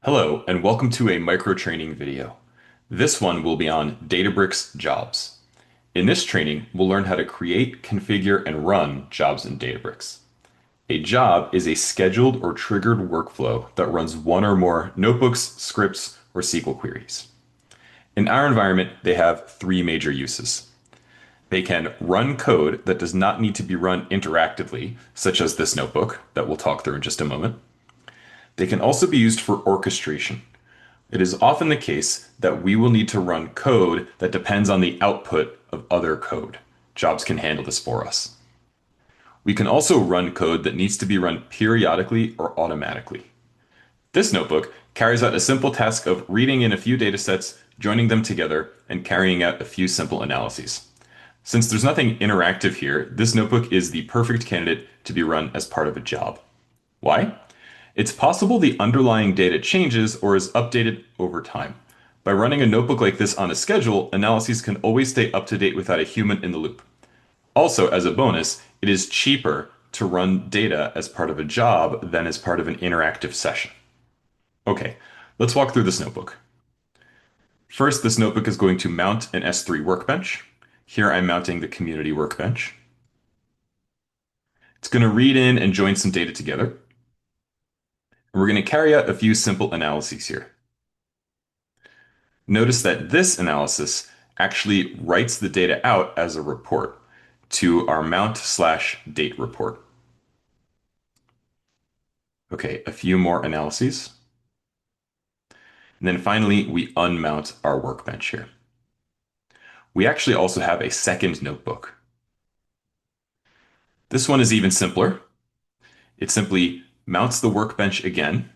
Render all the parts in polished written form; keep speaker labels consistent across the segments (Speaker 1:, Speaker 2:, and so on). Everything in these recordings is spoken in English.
Speaker 1: Hello, and welcome to a microtraining video. This one will be on Databricks Jobs. In this training, we'll learn how to create, configure, and run jobs in Databricks. A job is a scheduled or triggered workflow that runs one or more notebooks, scripts, or SQL queries. In our environment, they have three major uses. They can run code that does not need to be run interactively, such as this notebook that we'll talk through in just a moment. They can also be used for orchestration. It is often the case that we will need to run code that depends on the output of other code. Jobs can handle this for us. We can also run code that needs to be run periodically or automatically. This notebook carries out a simple task of reading in a few datasets, joining them together, and carrying out a few simple analyses. Since there's nothing interactive here, this notebook is the perfect candidate to be run as part of a job. Why? It's possible the underlying data changes or is updated over time. By running a notebook like this on a schedule, analyses can always stay up to date without a human in the loop. Also, as a bonus, it is cheaper to run data as part of a job than as part of an interactive session. Okay, let's walk through this notebook. First, this notebook is going to mount an S3 workbench. Here I'm mounting the community workbench. It's going to read in and join some data together. And we're going to carry out a few simple analyses here. Notice that this analysis actually writes the data out as a report to our mount/date report. Okay, a few more analyses. And then finally, we unmount our workbench here. We actually also have a second notebook. This one is even simpler. It simply mounts the workbench again,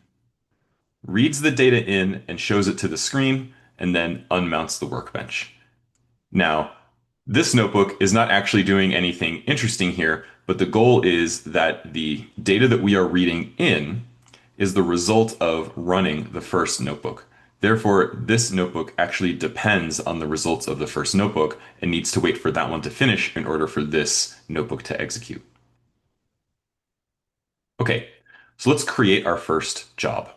Speaker 1: reads the data in and shows it to the screen, and then unmounts the workbench. Now, this notebook is not actually doing anything interesting here, but the goal is that the data that we are reading in is the result of running the first notebook. Therefore, this notebook actually depends on the results of the first notebook and needs to wait for that one to finish in order for this notebook to execute. Okay, so let's create our first job.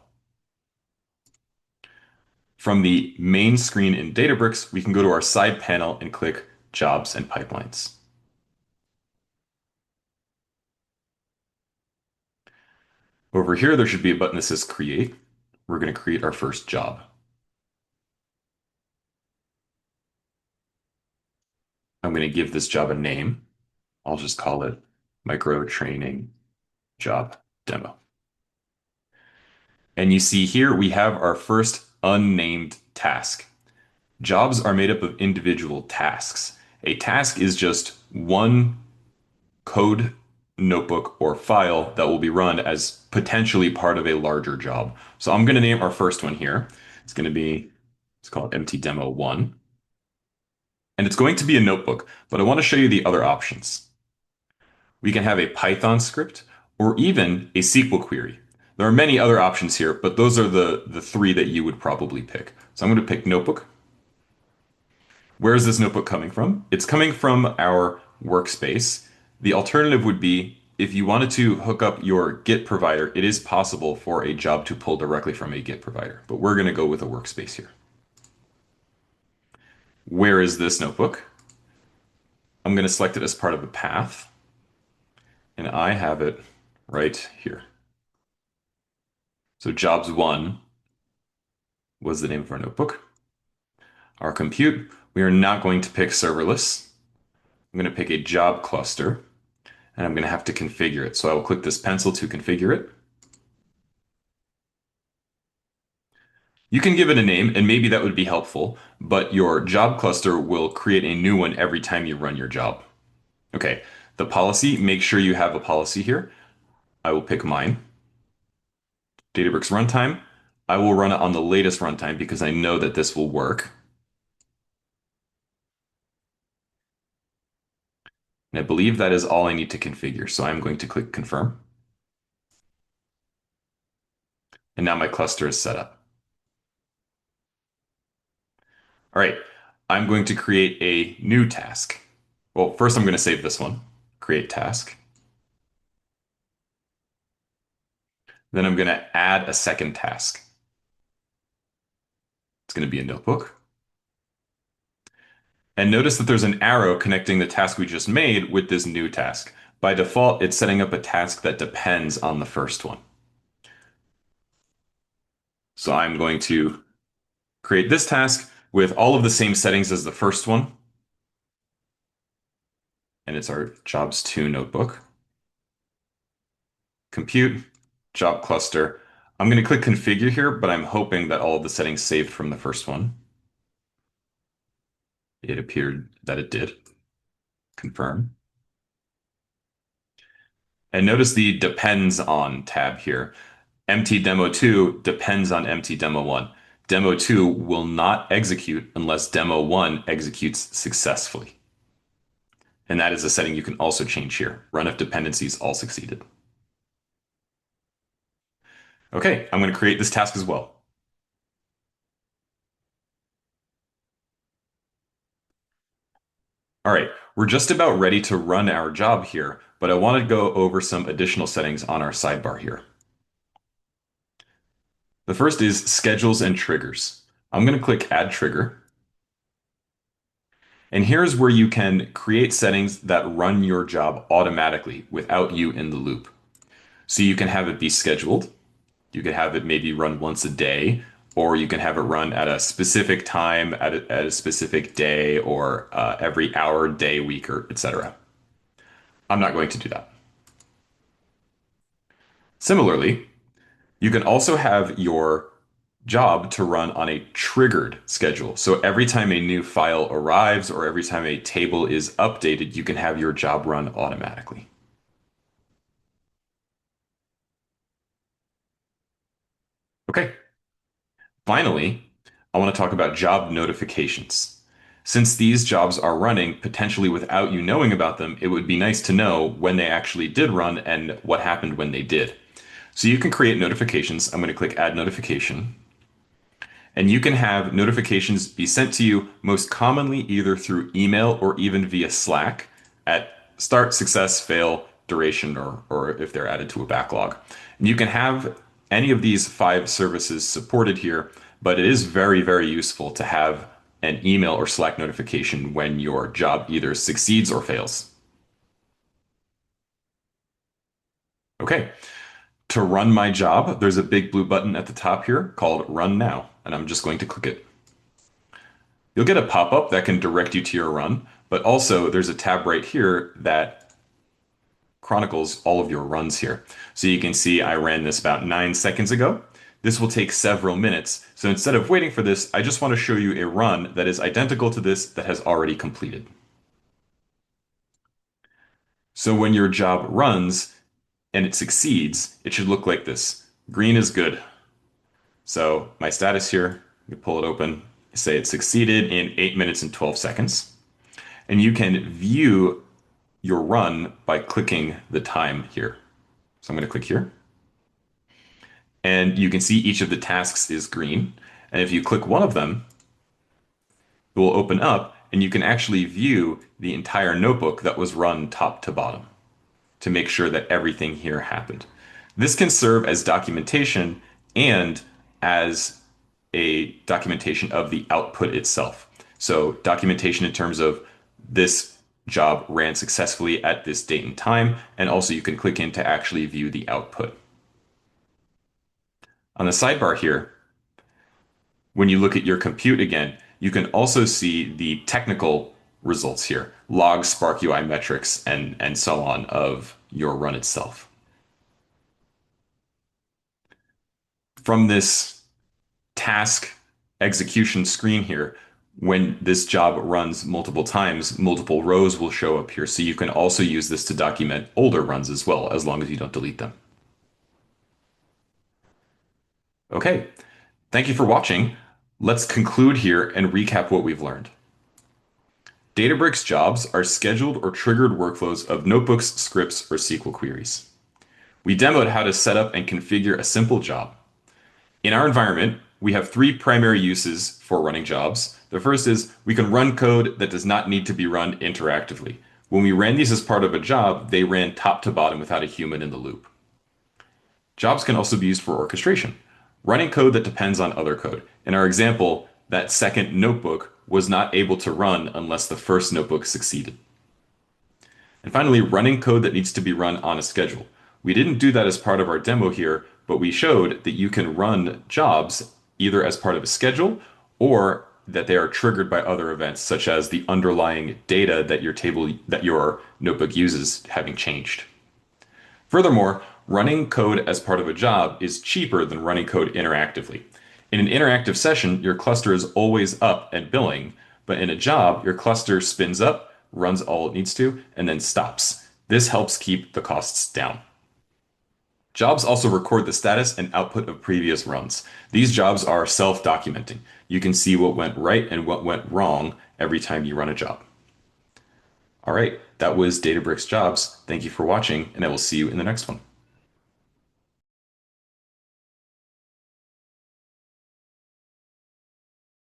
Speaker 1: From the main screen in Databricks, we can go to our side panel and click Jobs and Pipelines. Over here, there should be a button that says Create. We're going to create our first job. I'm going to give this job a name. I'll just call it Micro Training Job Demo. And you see here we have our first unnamed task. Jobs are made up of individual tasks. A task is just one code notebook or file that will be run as potentially part of a larger job. So I'm going to name our first one here. It's going to be, let's call it empty demo 1. And it's going to be a notebook, but I want to show you the other options. We can have a Python script or even a SQL query. There are many other options here, but those are the three that you would probably pick. So I'm going to pick notebook. Where is this notebook coming from? It's coming from our workspace. The alternative would be if you wanted to hook up your Git provider, it is possible for a job to pull directly from a Git provider, but we're going to go with a workspace here. Where is this notebook? I'm going to select it as part of the path, and I have it right here. So jobs 1 was the name of our notebook. Our compute, we are not going to pick serverless. I'm going to pick a job cluster, and I'm going to have to configure it. So I will click this pencil to configure it. You can give it a name, and maybe that would be helpful, but your job cluster will create a new one every time you run your job. Okay, the policy, make sure you have a policy here. I will pick mine. Databricks runtime. I will run it on the latest runtime because I know that this will work. And I believe that is all I need to configure. So I'm going to click confirm. And now my cluster is set up. All right, I'm going to create a new task. Well, first I'm going to save this one, create task. Then I'm going to add a second task. It's going to be a notebook. And notice that there's an arrow connecting the task we just made with this new task. By default, it's setting up a task that depends on the first one. So I'm going to create this task with all of the same settings as the first one. And it's our jobs 2 notebook. Compute, job cluster. I'm going to click configure here, but I'm hoping that all of the settings saved from the first one. It appeared that it did. Confirm. And notice the depends on tab here. Empty demo 2 depends on empty demo 1. Demo 2 will not execute unless demo 1 executes successfully. And that is a setting you can also change here. Run if dependencies all succeeded. Okay, I'm going to create this task as well. All right, we're just about ready to run our job here, but I want to go over some additional settings on our sidebar here. The first is schedules and triggers. I'm going to click add trigger. And here's where you can create settings that run your job automatically without you in the loop. So you can have it be scheduled. You could have it maybe run once a day, or you can have it run at a specific time, at a specific day, or every hour, day, week, or etc. I'm not going to do that. Similarly, you can also have your job to run on a triggered schedule. So every time a new file arrives or every time a table is updated, you can have your job run automatically. Okay. Finally, I want to talk about job notifications. Since these jobs are running potentially without you knowing about them, it would be nice to know when they actually did run and what happened when they did. So you can create notifications. I'm going to click add notification. And you can have notifications be sent to you most commonly either through email or even via Slack at start, success, fail, duration, or if they're added to a backlog. And you can have any of these 5 services supported here, but it is very, very useful to have an email or Slack notification when your job either succeeds or fails. Okay, to run my job, there's a big blue button at the top here called Run Now, and I'm just going to click it. You'll get a pop-up that can direct you to your run, but also there's a tab right here that chronicles all of your runs here. So you can see I ran this about 9 seconds ago. This will take several minutes. So instead of waiting for this, I just want to show you a run that is identical to this that has already completed. So when your job runs and it succeeds, it should look like this. Green is good. So my status here, you pull it open, say it succeeded in 8 minutes and 12 seconds. And you can view your run by clicking the time here. So I'm going to click here. And you can see each of the tasks is green. And if you click one of them, it will open up and you can actually view the entire notebook that was run top to bottom to make sure that everything here happened. This can serve as documentation and as a documentation of the output itself. So documentation in terms of this job ran successfully at this date and time, and also you can click in to actually view the output. On the sidebar here, when you look at your compute again, you can also see the technical results here, logs, Spark UI metrics, and so on of your run itself. From this task execution screen here, when this job runs multiple times, multiple rows will show up here. So you can also use this to document older runs as well, as long as you don't delete them. Okay, thank you for watching. Let's conclude here and recap what we've learned. Databricks jobs are scheduled or triggered workflows of notebooks, scripts, or SQL queries. We demoed how to set up and configure a simple job. In our environment, we have 3 primary uses for running jobs. The first is we can run code that does not need to be run interactively. When we ran these as part of a job, they ran top to bottom without a human in the loop. Jobs can also be used for orchestration, running code that depends on other code. In our example, that second notebook was not able to run unless the first notebook succeeded. And finally, running code that needs to be run on a schedule. We didn't do that as part of our demo here, but we showed that you can run jobs either as part of a schedule or that they are triggered by other events, such as the underlying data that your notebook uses having changed. Furthermore, running code as part of a job is cheaper than running code interactively. In an interactive session, your cluster is always up and billing, but in a job, your cluster spins up, runs all it needs to, and then stops. This helps keep the costs down. Jobs also record the status and output of previous runs. These jobs are self-documenting. You can see what went right and what went wrong every time you run a job. All right, that was Databricks Jobs. Thank you for watching, and I will see you in the next one.